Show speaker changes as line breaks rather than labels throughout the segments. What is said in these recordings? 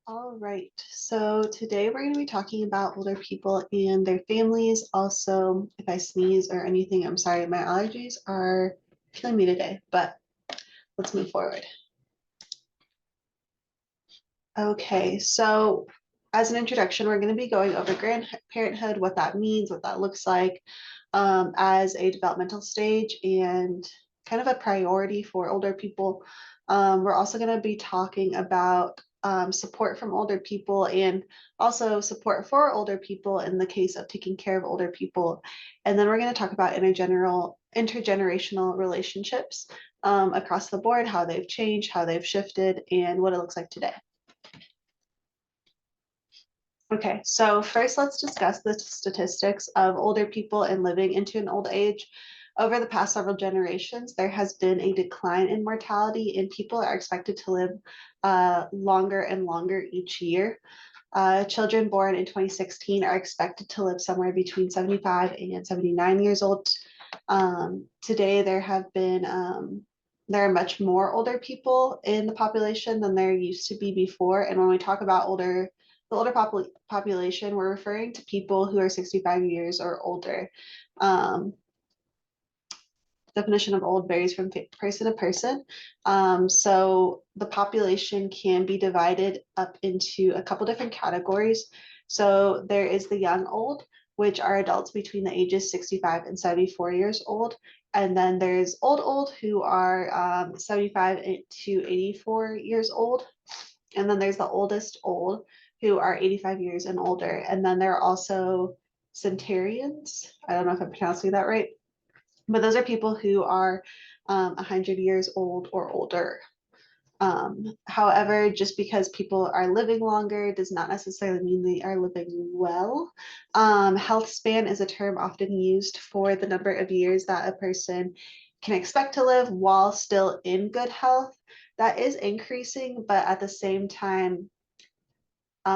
All right, so today we're going to be talking about older people and their families. Also, if I sneeze or anything, I'm sorry, my allergies are killing me today, but let's move forward. Okay, so as an introduction, we're going to be going over grandparenthood, what that means, what that looks like as a developmental stage, and kind of a priority for older people. We're also going to be talking about support from older people and also support for older people in the case of taking care of older people. And then we're going to talk about intergenerational relationships across the board, how they've changed, how they've shifted, and what it looks like today. Okay, so first let's discuss the statistics of older people and living into an old age. Over the past several generations, there has been a decline in mortality, and people are expected to live longer and longer each year. Children born in 2016 are expected to live somewhere between 75 and 79 years old. Today, there are much more older people in the population than there used to be before. And when we talk about the older population, we're referring to people who are 65 years or older. Um, Definition of old varies from person to person. So the population can be divided up into a couple different categories. So there is the young old, which are adults between the ages 65 and 74 years old. And then there's old, who are 75 to 84 years old. And then there's the oldest old, who are 85 years and older. And then there are also centenarians. I don't know if I'm pronouncing that right, but those are people who are 100 years old or older. However, just because people are living longer does not necessarily mean they are living well. Health span is a term often used for the number of years that a person can expect to live while still in good health. That is increasing, but at the same time,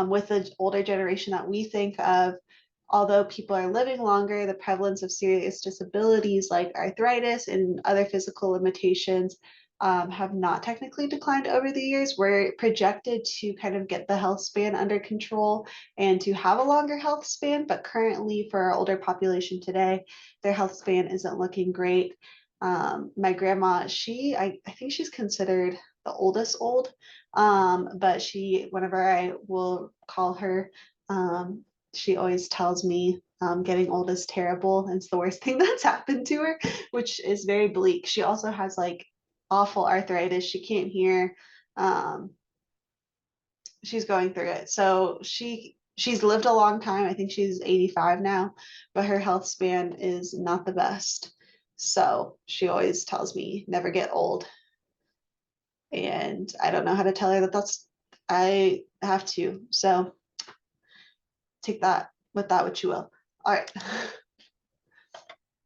with the older generation that we think of, although people are living longer, the prevalence of serious disabilities like arthritis and other physical limitations have not technically declined over the years. We're projected to kind of get the health span under control and to have a longer health span, but currently for our older population today, their health span isn't looking great. My grandma, I think she's considered the oldest old, but whenever I will call her, she always tells me getting old is terrible and it's the worst thing that's happened to her, which is very bleak. She also has like awful arthritis. She can't hear. Um, she's going through it. So she's lived a long time. I think she's 85 now, but her health span is not the best. So she always tells me never get old. And I don't know how to tell her I have to. So take that with that what you will. All right.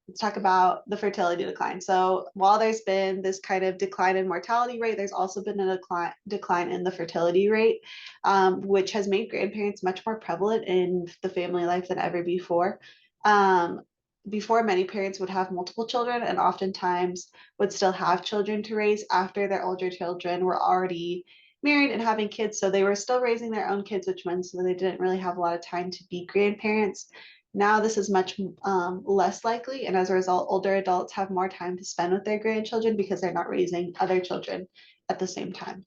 Let's talk about the fertility decline. So while there's been this kind of decline in mortality rate, there's also been a decline in the fertility rate, which has made grandparents much more prevalent in the family life than ever before. Before, many parents would have multiple children and oftentimes would still have children to raise after their older children were already married and having kids. So they were still raising their own kids, which meant so they didn't really have a lot of time to be grandparents. Now this is much less likely, and as a result, older adults have more time to spend with their grandchildren because they're not raising other children at the same time.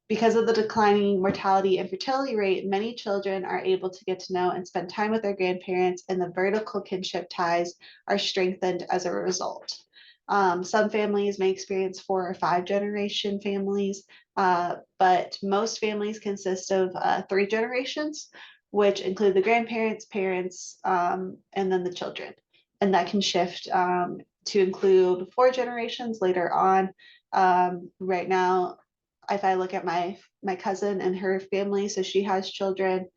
Because of the declining mortality and fertility rate, many children are able to get to know and spend time with their grandparents, and the vertical kinship ties are strengthened as a result. Some families may experience 4 or 5 generation families, but most families consist of 3 generations, which include the grandparents, parents, and then the children. And that can shift to include 4 generations later on. Right now, if I look at my cousin and her family, so she has children.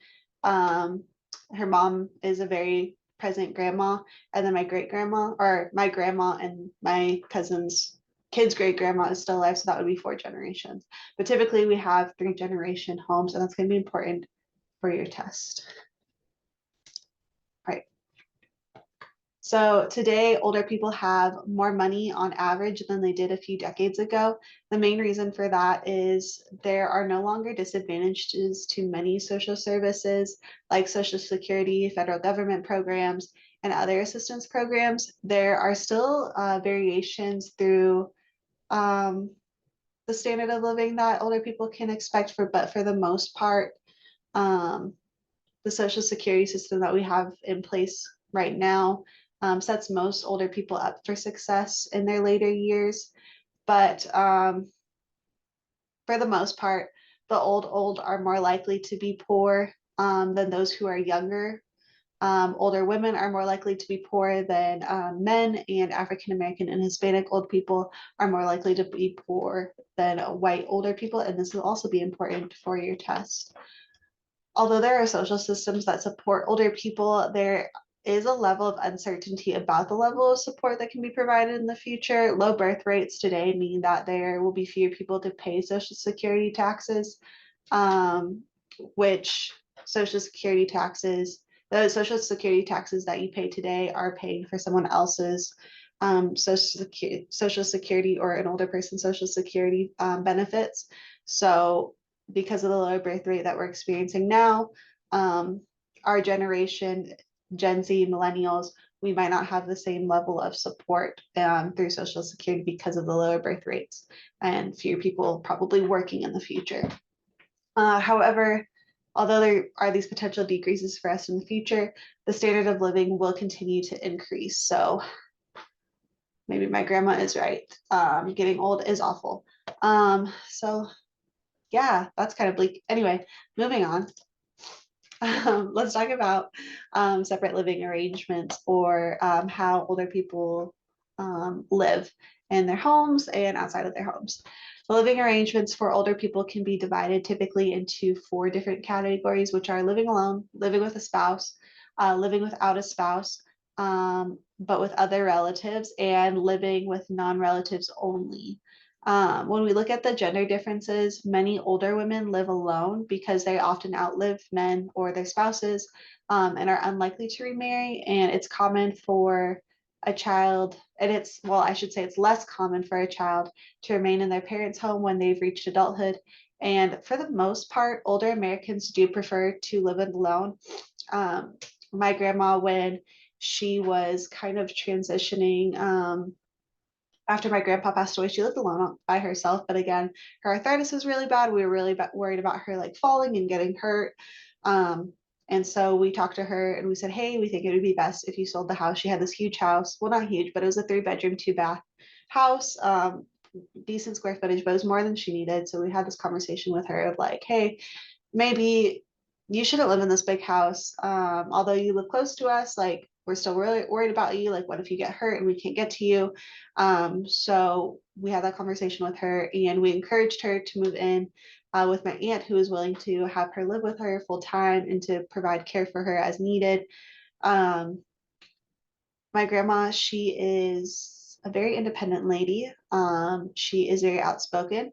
Um, Her mom is a very present grandma, and then my great grandma, or my grandma and my cousin's kid's great grandma is still alive, so that would be 4 generations. But typically, we have 3 generation homes, and that's going to be important for your test. Right. So today, older people have more money on average than they did a few decades ago. The main reason for that is there are no longer disadvantages to many social services like Social Security, federal government programs, and other assistance programs. There are still variations through um, the standard of living that older people can expect but for the most part, um, the social security system that we have in place right now sets most older people up for success in their later years. But for the most part, the old are more likely to be poor than those who are younger. Older women are more likely to be poor than men, and African American and Hispanic old people are more likely to be poor than white older people. And this will also be important for your test. Although there are social systems that support older people, there is a level of uncertainty about the level of support that can be provided in the future. Low birth rates today mean that there will be fewer people to pay Social Security taxes, um, which Social Security taxes, the Social Security taxes that you pay today are paying for someone else's Social Security or an older person's Social Security benefits. So because of the low birth rate that we're experiencing now, um, our generation, Gen Z, millennials, we might not have the same level of support through Social Security because of the lower birth rates and fewer people probably working in the future. However, although there are these potential decreases for us in the future, the standard of living will continue to increase. So maybe my grandma is right. Getting old is awful. So yeah, that's kind of bleak. Anyway, moving on. Let's talk about separate living arrangements or how older people live in their homes and outside of their homes. The living arrangements for older people can be divided typically into four different categories, which are living alone, living with a spouse, living without a spouse, but with other relatives, and living with non-relatives only. When we look at the gender differences, many older women live alone because they often outlive men or their spouses and are unlikely to remarry. And it's common for a child, and well, I should say it's less common for a child to remain in their parents' home when they've reached adulthood. And for the most part, older Americans do prefer to live alone. My grandma, when she was kind of transitioning, after my grandpa passed away, she lived alone by herself. But again, her arthritis was really bad. We were really worried about her like falling and getting hurt. Um, and so we talked to her and we said, hey, we think it would be best if you sold the house. She had this huge house. Well, not huge, but it was a 3-bedroom, 2-bath house. Decent square footage, but it was more than she needed. So we had this conversation with her of like, hey, maybe you shouldn't live in this big house. Although you live close to us, like we're still really worried about you. Like, what if you get hurt and we can't get to you? So we had that conversation with her and we encouraged her to move in with my aunt, who was willing to have her live with her full time and to provide care for her as needed. Um, my grandma, she is a very independent lady. She is very outspoken.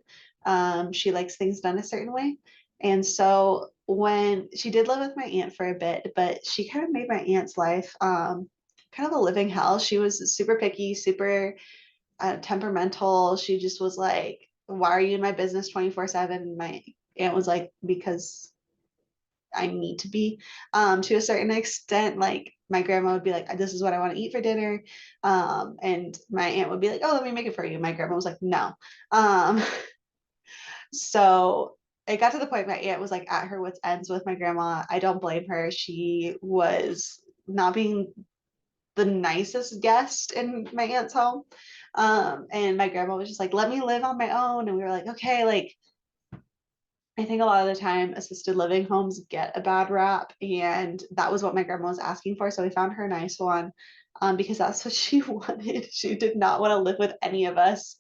She likes things done a certain way. And so when she did live with my aunt for a bit, but she kind of made my aunt's life kind of a living hell. She was super picky, super temperamental. She just was like, why are you in my business 24/7? My aunt was like, because I need to be to a certain extent. Like my grandma would be like, this is what I want to eat for dinner. And my aunt would be like, oh, let me make it for you. My grandma was like, no. Um, so it got to the point my aunt was like at her wits' ends with my grandma. I don't blame her. She was not being the nicest guest in my aunt's home. And my grandma was just like, let me live on my own. And we were like, okay, like I think a lot of the time assisted living homes get a bad rap, and that was what my grandma was asking for. So we found her a nice one because that's what she wanted. She did not want to live with any of us.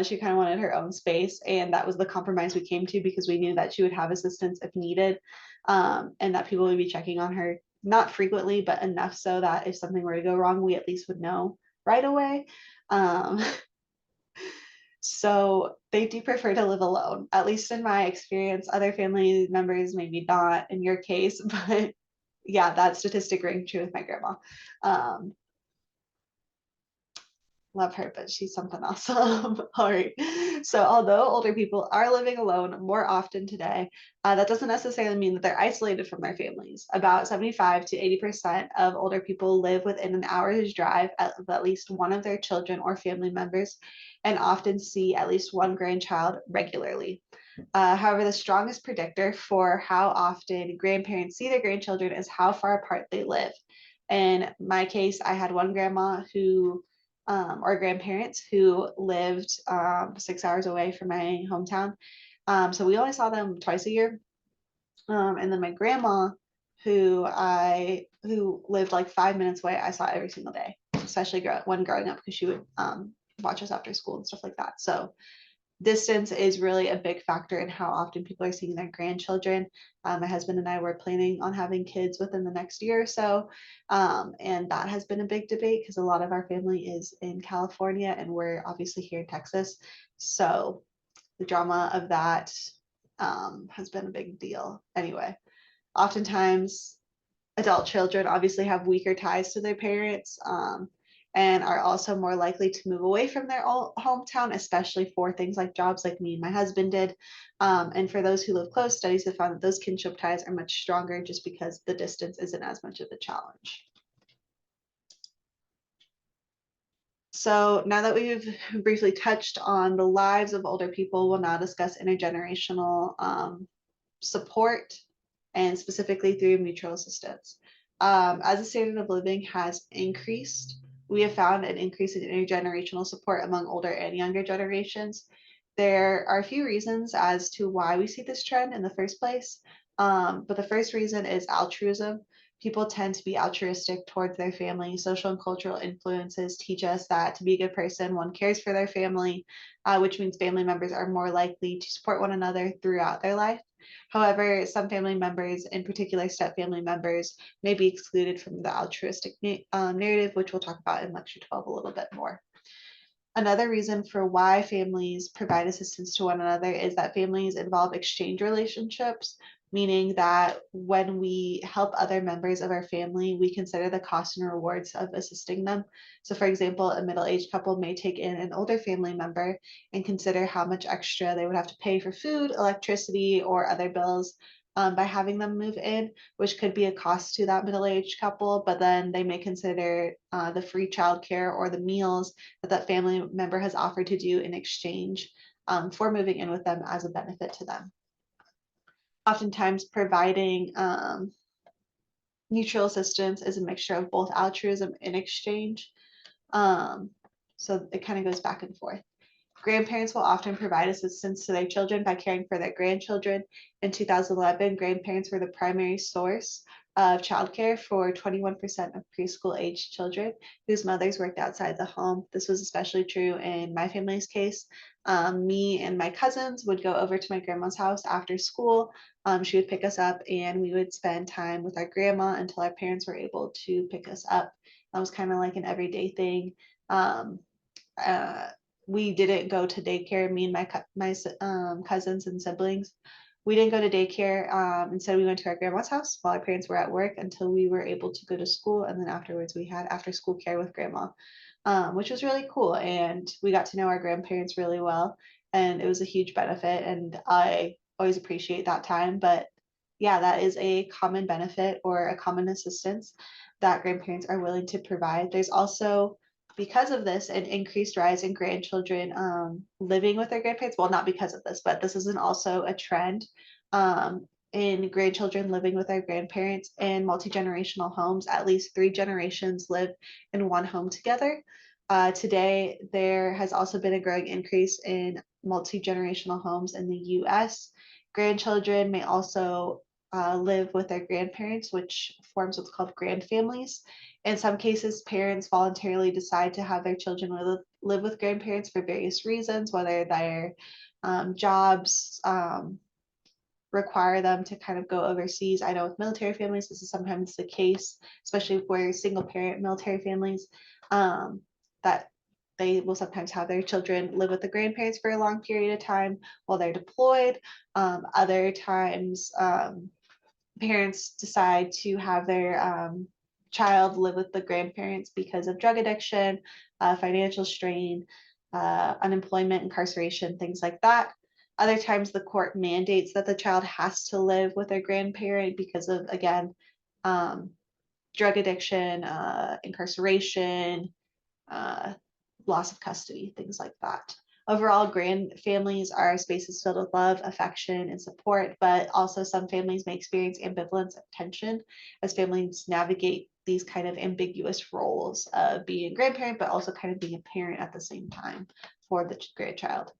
She kind of wanted her own space, and that was the compromise we came to because we knew that she would have assistance if needed, and that people would be checking on her not frequently, but enough so that if something were to go wrong, we at least would know right away. Um, So they do prefer to live alone, at least in my experience. Other family members, maybe not in your case, but yeah, that statistic rang true with my grandma. Um, love her, but she's something else. All right. So although older people are living alone more often today, that doesn't necessarily mean that they're isolated from their families. About 75 to 80% of older people live within an hour's drive of at least one of their children or family members, and often see at least one grandchild regularly. However, the strongest predictor for how often grandparents see their grandchildren is how far apart they live. In my case, I had one grandma who, or grandparents who lived 6 hours away from my hometown. So we only saw them twice a year. And then my grandma, who lived like 5 minutes away, I saw every single day, especially when growing up, because she would watch us after school and stuff like that. So distance is really a big factor in how often people are seeing their grandchildren. My husband and I were planning on having kids within the next year or so. And that has been a big debate because a lot of our family is in California and we're obviously here in Texas. So the drama of that has been a big deal. Anyway, oftentimes adult children obviously have weaker ties to their parents, and are also more likely to move away from their hometown, especially for things like jobs, like me and my husband did. And for those who live close, studies have found that those kinship ties are much stronger just because the distance isn't as much of a challenge. So now that we've briefly touched on the lives of older people, we'll now discuss intergenerational support, and specifically through mutual assistance. As the standard of living has increased, we have found an increase in intergenerational support among older and younger generations. There are a few reasons as to why we see this trend in the first place, but the first reason is altruism. People tend to be altruistic towards their family. Social and cultural influences teach us that to be a good person, one cares for their family, which means family members are more likely to support one another throughout their life. However, some family members, in particular step family members, may be excluded from the altruistic narrative, which we'll talk about in lecture 12 a little bit more. Another reason for why families provide assistance to one another is that families involve exchange relationships, meaning that when we help other members of our family, we consider the costs and rewards of assisting them. So, for example, a middle-aged couple may take in an older family member and consider how much extra they would have to pay for food, electricity, or other bills by having them move in, which could be a cost to that middle-aged couple, but then they may consider the free childcare or the meals that family member has offered to do in exchange for moving in with them as a benefit to them. Oftentimes providing mutual assistance is a mixture of both altruism and exchange. So it kind of goes back and forth. Grandparents will often provide assistance to their children by caring for their grandchildren. In 2011, grandparents were the primary source of childcare for 21% of preschool-aged children whose mothers worked outside the home. This was especially true in my family's case. Me and my cousins would go over to my grandma's house after school. She would pick us up and we would spend time with our grandma until our parents were able to pick us up. That was kind of like an everyday thing. We didn't go to daycare, me and my cousins and siblings. We didn't go to daycare. Instead, we went to our grandma's house while our parents were at work until we were able to go to school. And then afterwards, we had after school care with grandma, which was really cool. And we got to know our grandparents really well. And it was a huge benefit. And I always appreciate that time. But yeah, that is a common benefit or a common assistance that grandparents are willing to provide. There's also, because of this, an increased rise in grandchildren living with their grandparents. Well, not because of this, but this isn't also a trend in grandchildren living with their grandparents in multi-generational homes. At least 3 generations live in one home together. Today, there has also been a growing increase in multi-generational homes in the US. Grandchildren may also live with their grandparents, which forms what's called grandfamilies. In some cases, parents voluntarily decide to have their children live with grandparents for various reasons, whether their jobs require them to kind of go overseas. I know with military families, this is sometimes the case, especially for single parent military families, that they will sometimes have their children live with the grandparents for a long period of time while they're deployed. Other times, parents decide to have their child live with the grandparents because of drug addiction, financial strain, unemployment, incarceration, things like that. Other times the court mandates that the child has to live with their grandparent because of, again, drug addiction, incarceration, uh, loss of custody, things like that. Overall, grand families are spaces filled with love, affection, and support, but also some families may experience ambivalence and tension as families navigate these kind of ambiguous roles of being a grandparent, but also kind of being a parent at the same time for the grandchild.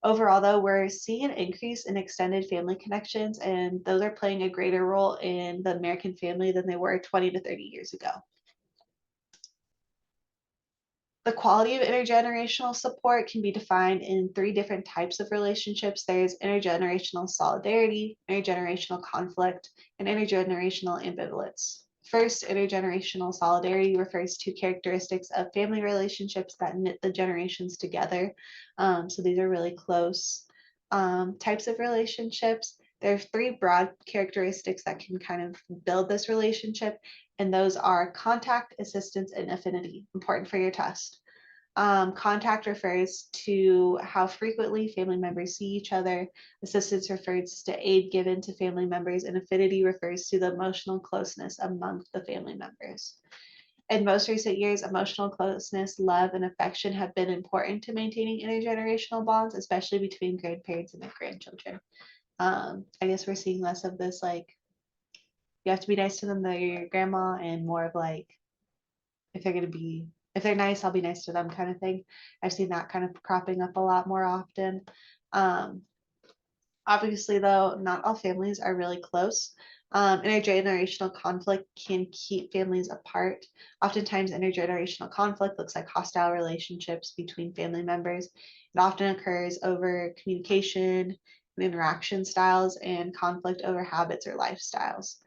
Overall, though, we're seeing an increase in extended family connections, and those are playing a greater role in the American family than they were 20 to 30 years ago. The quality of intergenerational support can be defined in 3 different types of relationships. There's intergenerational solidarity, intergenerational conflict, and intergenerational ambivalence. First, intergenerational solidarity refers to characteristics of family relationships that knit the generations together. So these are really close types of relationships. There are 3 broad characteristics that can kind of build this relationship, and those are contact, assistance, and affinity, important for your test. Contact refers to how frequently family members see each other. Assistance refers to aid given to family members, and affinity refers to the emotional closeness among the family members. In most recent years, emotional closeness, love, and affection have been important to maintaining intergenerational bonds, especially between grandparents and their grandchildren. I guess we're seeing less of this, like, you have to be nice to them, they're your grandma, and more of like, if they're nice, I'll be nice to them kind of thing. I've seen that kind of cropping up a lot more often. Obviously, though, not all families are really close. Intergenerational conflict can keep families apart. Oftentimes, intergenerational conflict looks like hostile relationships between family members. It often occurs over communication and interaction styles and conflict over habits or lifestyles.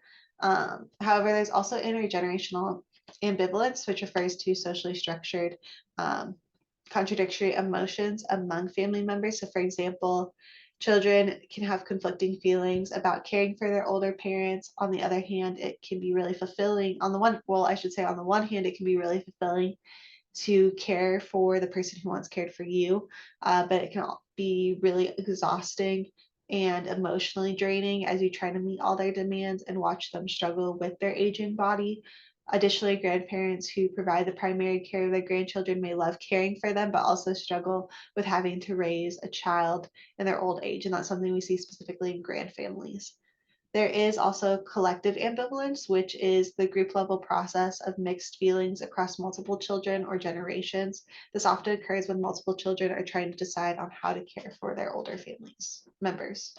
However, there's also intergenerational ambivalence, which refers to socially structured contradictory emotions among family members. So, for example, children can have conflicting feelings about caring for their older parents. On the other hand, it can be really fulfilling. On the one hand, it can be really fulfilling to care for the person who once cared for you, but it can be really exhausting and emotionally draining as you try to meet all their demands and watch them struggle with their aging body. Additionally, grandparents who provide the primary care of their grandchildren may love caring for them, but also struggle with having to raise a child in their old age. And that's something we see specifically in grand families. There is also collective ambivalence, which is the group level process of mixed feelings across multiple children or generations. This often occurs when multiple children are trying to decide on how to care for their older families members.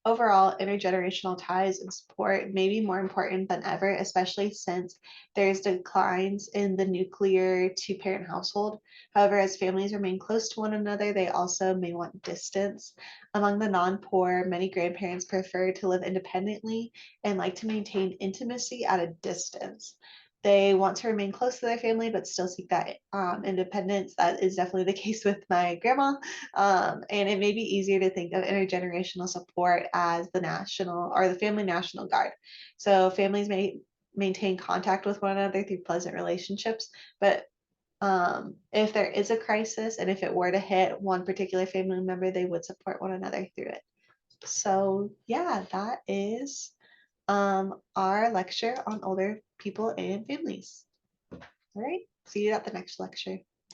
Overall, intergenerational ties and support may be more important than ever, especially since there's declines in the nuclear two-parent household. However, as families remain close to one another, they also may want distance. Among the non-poor, many grandparents prefer to live independently and like to maintain intimacy at a distance. They want to remain close to their family, but still seek that independence. That is definitely the case with my grandma. And it may be easier to think of intergenerational support as the national or the family national guard. So families may maintain contact with one another through pleasant relationships, but if there is a crisis and if it were to hit one particular family member, they would support one another through it. So yeah, that is our lecture on older people and families. All right, see you at the next lecture.